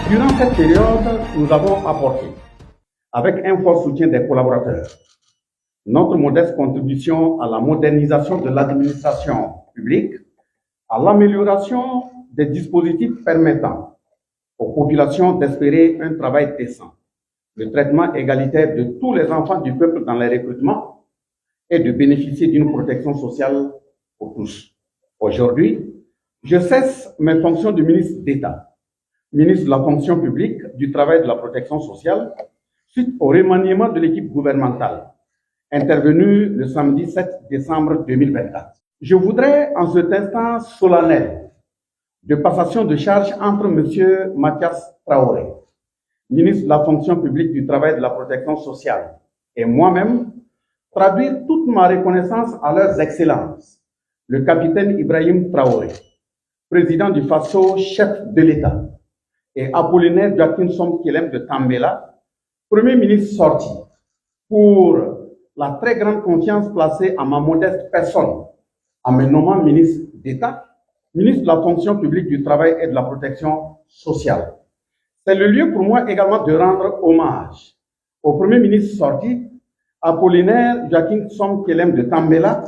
Durant cette période, nous avons apporté, avec un fort soutien des collaborateurs, notre modeste contribution à la modernisation de l'administration publique, à l'amélioration des dispositifs permettant aux populations d'espérer un travail décent, le traitement égalitaire de tous les enfants du peuple dans les recrutements et de bénéficier d'une protection sociale pour tous. Aujourd'hui, je cesse mes fonctions de ministre d'État, ministre de la fonction publique, du travail et de la protection sociale, suite au remaniement de l'équipe gouvernementale, intervenu le samedi 7 décembre 2024. Je voudrais, en cet instant solennel de passation de charge entre M. Mathias Traoré, ministre de la fonction publique, du travail et de la protection sociale, et moi-même, traduire toute ma reconnaissance à leurs excellences, le capitaine Ibrahim Traoré, président du FASO, chef de l'État, et Apollinaire Joachim Kelem de Tambela, premier ministre sorti, pour la très grande confiance placée à ma modeste personne, en me nommant ministre d'État, ministre de la fonction publique, du travail et de la protection sociale. C'est le lieu pour moi également de rendre hommage au premier ministre sorti, Apollinaire Joachim Kelem de Tambela,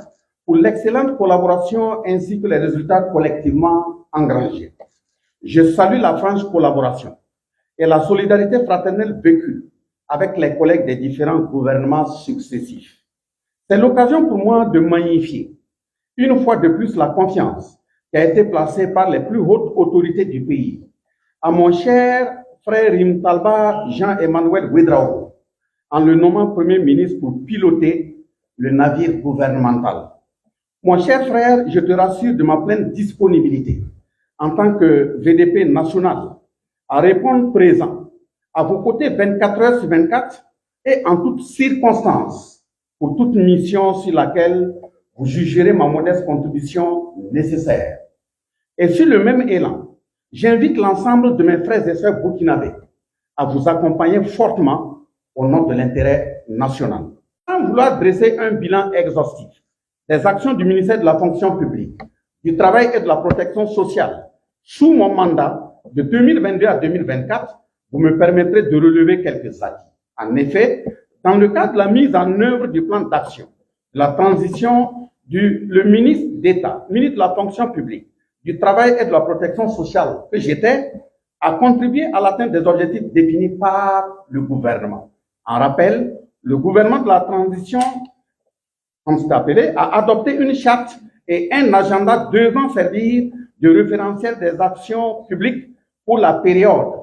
pour l'excellente collaboration ainsi que les résultats collectivement engrangés. Je salue la franche collaboration et la solidarité fraternelle vécue avec les collègues des différents gouvernements successifs. C'est l'occasion pour moi de magnifier une fois de plus la confiance qui a été placée par les plus hautes autorités du pays à mon cher frère Rimtalba Jean-Emmanuel Ouédraogo, en le nommant Premier ministre pour piloter le navire gouvernemental. Mon cher frère, je te rassure de ma pleine disponibilité en tant que VDP national à répondre présent à vos côtés 24 heures sur 24 et en toutes circonstances pour toute mission sur laquelle vous jugerez ma modeste contribution nécessaire. Et sur le même élan, j'invite l'ensemble de mes frères et sœurs burkinabés à vous accompagner fortement au nom de l'intérêt national. Sans vouloir dresser un bilan exhaustif des actions du ministère de la fonction publique, du travail et de la protection sociale sous mon mandat de 2022 à 2024, vous me permettrez de relever quelques acquis. En effet, dans le cadre de la mise en œuvre du plan d'action, de la transition le ministre d'État, ministre de la fonction publique, du travail et de la protection sociale que j'étais, a contribué à l'atteinte des objectifs définis par le gouvernement. En rappel, le gouvernement de la transition, comme c'est appelé, a adopté une charte et un agenda devant servir de référentiel des actions publiques pour la période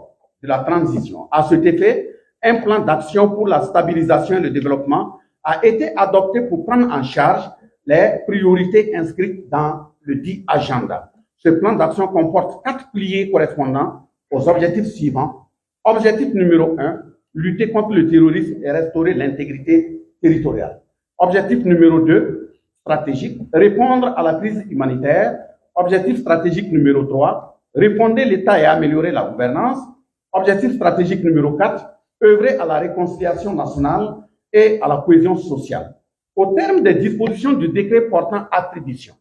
de la transition. À cet effet, un plan d'action pour la stabilisation et le développement a été adopté pour prendre en charge les priorités inscrites dans le dit agenda. Ce plan d'action comporte 4 piliers correspondant aux objectifs suivants. Objectif numéro 1, lutter contre le terrorisme et restaurer l'intégrité territoriale. Objectif numéro 2, stratégique, répondre à la crise humanitaire. Objectif stratégique numéro 3, refonder l'État et améliorer la gouvernance. Objectif stratégique numéro 4, œuvrer à la réconciliation nationale et à la cohésion sociale. Au terme des dispositions du décret portant attribution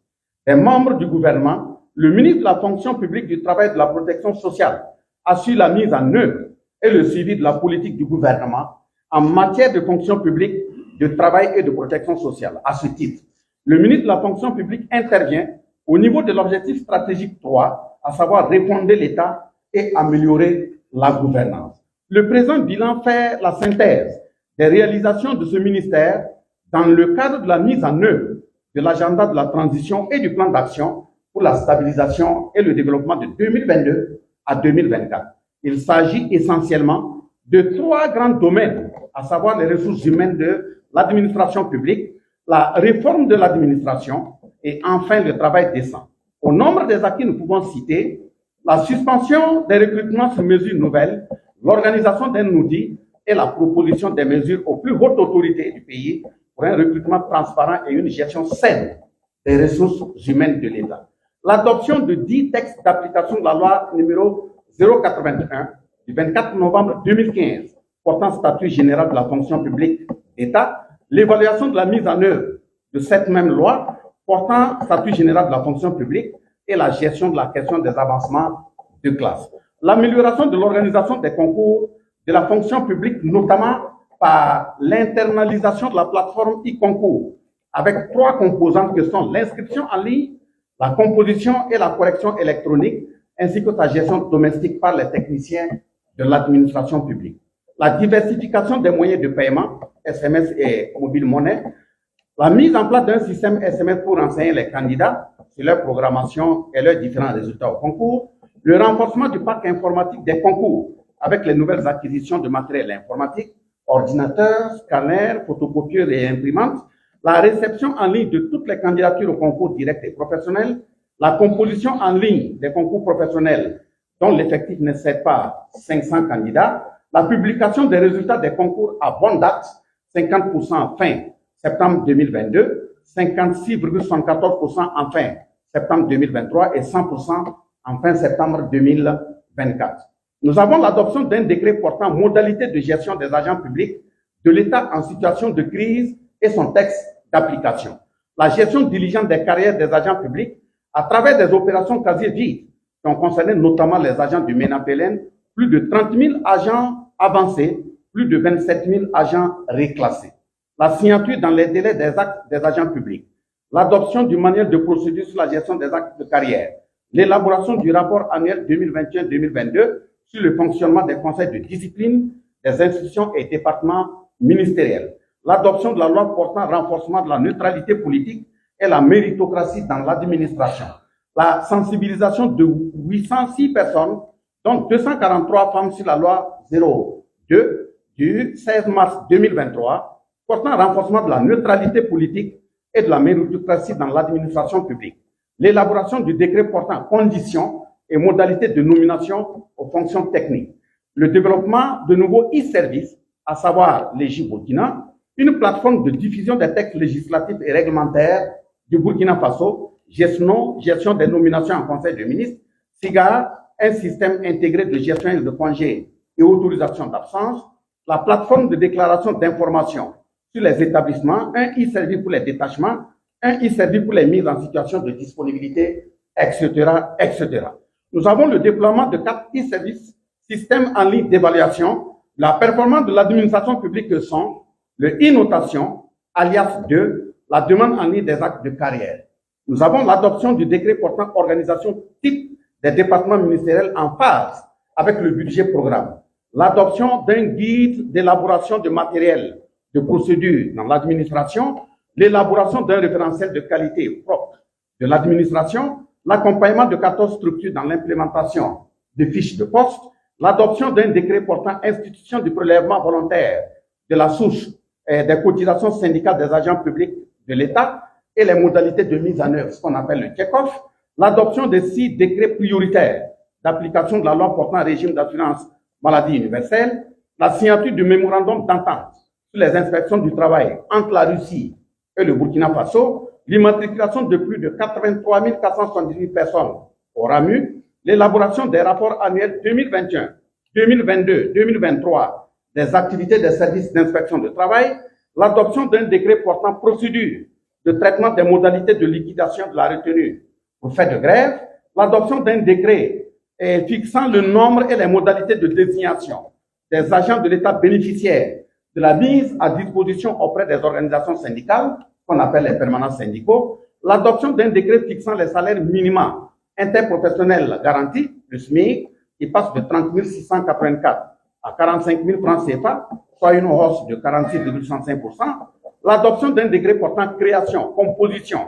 des membres du gouvernement, le ministre de la fonction publique, du travail et de la protection sociale assure la mise en œuvre et le suivi de la politique du gouvernement en matière de fonction publique, de travail et de protection sociale. À ce titre, le ministre de la fonction publique intervient au niveau de l'objectif stratégique 3, à savoir refonder l'État et améliorer la gouvernance. Le présent bilan fait la synthèse des réalisations de ce ministère dans le cadre de la mise en œuvre de l'agenda de la transition et du plan d'action pour la stabilisation et le développement de 2022 à 2024. Il s'agit essentiellement de 3 grands domaines, à savoir les ressources humaines de l'administration publique, la réforme de l'administration et enfin le travail décent. Au nombre des acquis, nous pouvons citer la suspension des recrutements sur mesures nouvelles, l'organisation d'un outil et la proposition des mesures aux plus hautes autorités du pays pour un recrutement transparent et une gestion saine des ressources humaines de l'État. L'adoption de 10 textes d'application de la loi numéro 081 du 24 novembre 2015 portant statut général de la fonction publique d'État, l'évaluation de la mise en œuvre de cette même loi portant statut général de la fonction publique et la gestion de la question des avancements de classe. l'amélioration de l'organisation des concours de la fonction publique, notamment par l'internalisation de la plateforme e-concours, avec 3 composantes que sont l'inscription en ligne, la composition et la correction électronique, ainsi que sa gestion domestique par les techniciens de l'administration publique. La diversification des moyens de paiement, SMS et mobile monnaie, la mise en place d'un système SMS pour enseigner les candidats sur leur programmation et leurs différents résultats au concours, le renforcement du parc informatique des concours avec les nouvelles acquisitions de matériel informatique, ordinateurs, scanners, photocopieurs et imprimantes, la réception en ligne de toutes les candidatures au concours direct et professionnel, la composition en ligne des concours professionnels dont l'effectif n'excède pas 500 candidats, la publication des résultats des concours à bonne date, 50% fin septembre 2022, 56,74% en fin septembre 2023 et 100% en fin septembre 2024. Nous avons l'adoption d'un décret portant modalité de gestion des agents publics de l'État en situation de crise et son texte d'application. La gestion diligente des carrières des agents publics à travers des opérations casier vide qui ont concerné notamment les agents du MENAPLN, plus de 30 000 agents avancés, plus de 27 000 agents réclassés. La signature dans les délais des actes des agents publics, l'adoption du manuel de procédure sur la gestion des actes de carrière, l'élaboration du rapport annuel 2021-2022 sur le fonctionnement des conseils de discipline des institutions et départements ministériels, l'adoption de la loi portant renforcement de la neutralité politique et la méritocratie dans l'administration, la sensibilisation de 806 personnes, dont 243 femmes sur la loi 02 du 16 mars 2023, portant renforcement de la neutralité politique et de la méritocratie dans l'administration publique, l'élaboration du décret portant conditions et modalités de nomination aux fonctions techniques, le développement de nouveaux e-services, à savoir les Burkina, une plateforme de diffusion des textes législatifs et réglementaires du Burkina Faso, gestion des nominations en conseil de ministres, SIGA, un système intégré de gestion de congés et autorisation d'absence, la plateforme de déclaration d'information sur les établissements, un e-service pour les détachements, un e-service pour les mises en situation de disponibilité, etc., etc. Nous avons le déploiement de 4 e-services, systèmes en ligne d'évaluation, la performance de l'administration publique que sont le e-notation, alias 2, la demande en ligne des actes de carrière. Nous avons l'adoption du décret portant organisation type des départements ministériels en phase avec le budget programme, l'adoption d'un guide d'élaboration de matériel de procédure dans l'administration, l'élaboration d'un référentiel de qualité propre de l'administration, l'accompagnement de 14 structures dans l'implémentation des fiches de poste, l'adoption d'un décret portant institution du prélèvement volontaire de la souche des cotisations syndicales des agents publics de l'État et les modalités de mise en œuvre, ce qu'on appelle le check-off, l'adoption de 6 décrets prioritaires d'application de la loi portant régime d'assurance maladie universelle, la signature du mémorandum d'entente sur les inspections du travail entre la Russie et le Burkina Faso, l'immatriculation de plus de 83 478 personnes au RAMU, l'élaboration des rapports annuels 2021, 2022, 2023 des activités des services d'inspection de travail, l'adoption d'un décret portant procédure de traitement des modalités de liquidation de la retenue pour fait de grève, l'adoption d'un décret fixant le nombre et les modalités de désignation des agents de l'État bénéficiaires de la mise à disposition auprès des organisations syndicales, qu'on appelle les permanents syndicaux, l'adoption d'un décret fixant les salaires minima interprofessionnels garantis, le SMIC, qui passe de 30 684 à 45 000 francs CFA, soit une hausse de 46,65%, l'adoption d'un décret portant création, composition,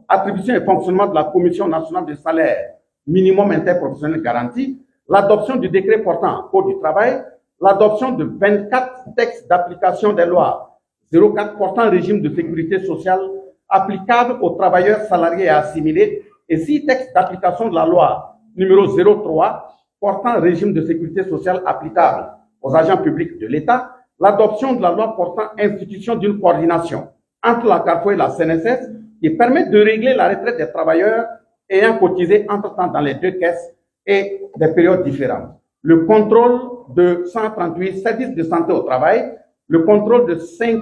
attribution et fonctionnement de la Commission nationale des salaires minimum interprofessionnel garanti, l'adoption du décret portant Code du travail, l'adoption de 24 textes d'application des lois 04 portant régime de sécurité sociale applicable aux travailleurs salariés et assimilés et 6 textes d'application de la loi numéro 03 portant régime de sécurité sociale applicable aux agents publics de l'État, l'adoption de la loi portant institution d'une coordination entre la CARFO et la CNSS qui permet de régler la retraite des travailleurs ayant cotisé entre-temps dans les 2 caisses et des périodes différentes. Le contrôle de 138 services de santé au travail, le contrôle de 5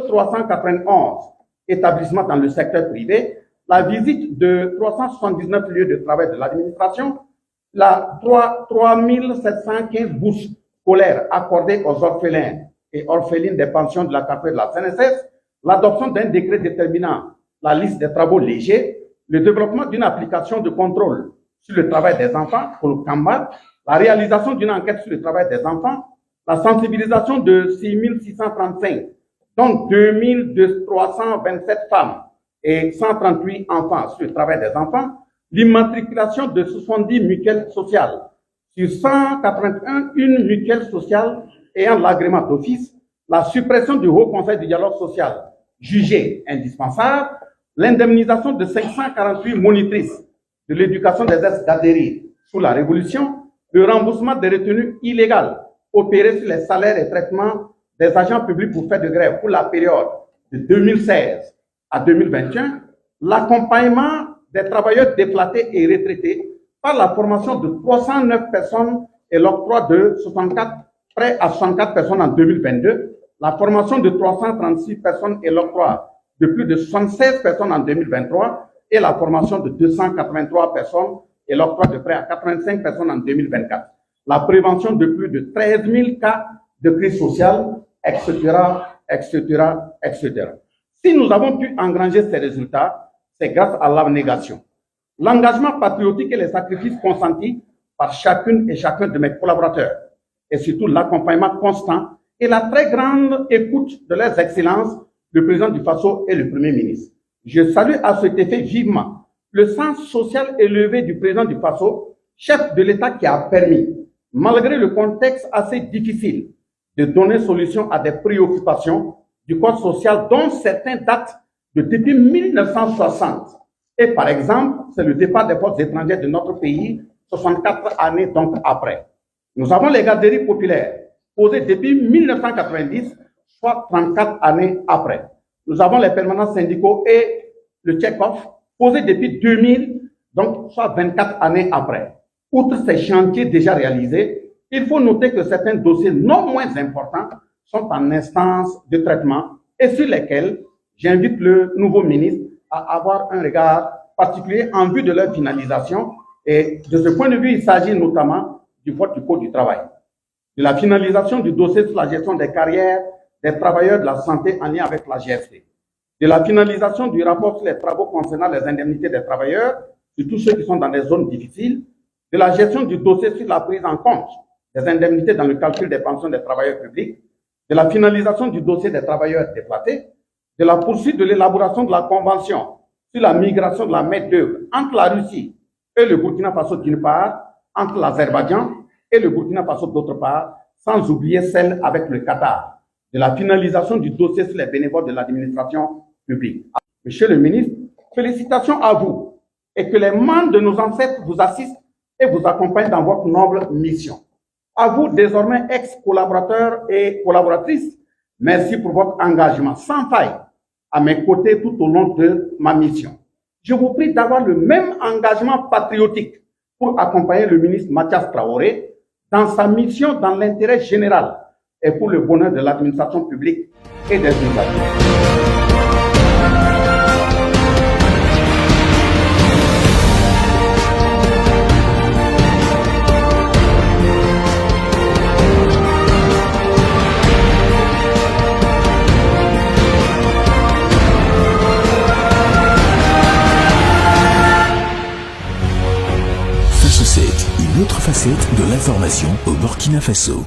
391 établissements dans le secteur privé, la visite de 379 lieux de travail de l'administration, 3 715 bourses scolaires accordées aux orphelins et orphelines des pensions de la CAPE de la CNSS, l'adoption d'un décret déterminant la liste des travaux légers, le développement d'une application de contrôle sur le travail des enfants pour le CAMBA, la réalisation d'une enquête sur le travail des enfants, la sensibilisation de 6 635, donc 2 327 femmes et 138 enfants sur le travail des enfants, l'immatriculation de 70 mutuelles sociales sur 181, une mutuelle sociale ayant l'agrément d'office, la suppression du Haut Conseil du dialogue social jugé indispensable, l'indemnisation de 548 monitrices de l'éducation des ex-garderies sous la Révolution, le remboursement des retenues illégales opérées sur les salaires et traitements des agents publics pour faire de grève pour la période de 2016 à 2021, l'accompagnement des travailleurs déflatés et retraités par la formation de 309 personnes et l'octroi de 64 prêts à 64 personnes en 2022, la formation de 336 personnes et l'octroi de plus de 76 personnes en 2023 et la formation de 283 personnes et l'octroi de prêts à 85 personnes en 2024. La prévention de plus de 13 000 cas de crise sociale, etc., etc., etc. Si nous avons pu engranger ces résultats, c'est grâce à l'abnégation, l'engagement patriotique et les sacrifices consentis par chacune et chacun de mes collaborateurs, et surtout l'accompagnement constant et la très grande écoute de leurs excellences, le président du FASO et le premier ministre. Je salue à cet effet vivement le sens social élevé du président du FASO, chef de l'État qui a permis, malgré le contexte assez difficile, de donner solution à des préoccupations du code social dont certains datent de depuis 1960. Et par exemple, c'est le départ des forces étrangères de notre pays, 64 années donc après. Nous avons les garderies populaires, posées depuis 1990, soit 34 années après. Nous avons les permanents syndicaux et le check-off, posés depuis 2000, donc soit 24 années après. Outre ces chantiers déjà réalisés, il faut noter que certains dossiers non moins importants sont en instance de traitement et sur lesquels j'invite le nouveau ministre à avoir un regard particulier en vue de leur finalisation. Et de ce point de vue, il s'agit notamment du vote du Code du travail, de la finalisation du dossier sur la gestion des carrières des travailleurs de la santé en lien avec la GST, de la finalisation du rapport sur les travaux concernant les indemnités des travailleurs, surtout ceux qui sont dans des zones difficiles, de la gestion du dossier sur la prise en compte des indemnités dans le calcul des pensions des travailleurs publics, de la finalisation du dossier des travailleurs déplacés, de la poursuite de l'élaboration de la convention sur la migration de la main-d'œuvre entre la Russie et le Burkina Faso d'une part, entre l'Azerbaïdjan et le Burkina Faso d'autre part, sans oublier celle avec le Qatar, de la finalisation du dossier sur les bénévoles de l'administration publique. Monsieur le ministre, félicitations à vous et que les membres de nos ancêtres vous assistent et vous accompagnent dans votre noble mission. À vous, désormais ex-collaborateurs et collaboratrices, merci pour votre engagement sans faille à mes côtés tout au long de ma mission. Je vous prie d'avoir le même engagement patriotique pour accompagner le ministre Mathias Traoré dans sa mission dans l'intérêt général et pour le bonheur de l'administration publique et des usagers. Une autre facette de l'information au Burkina Faso.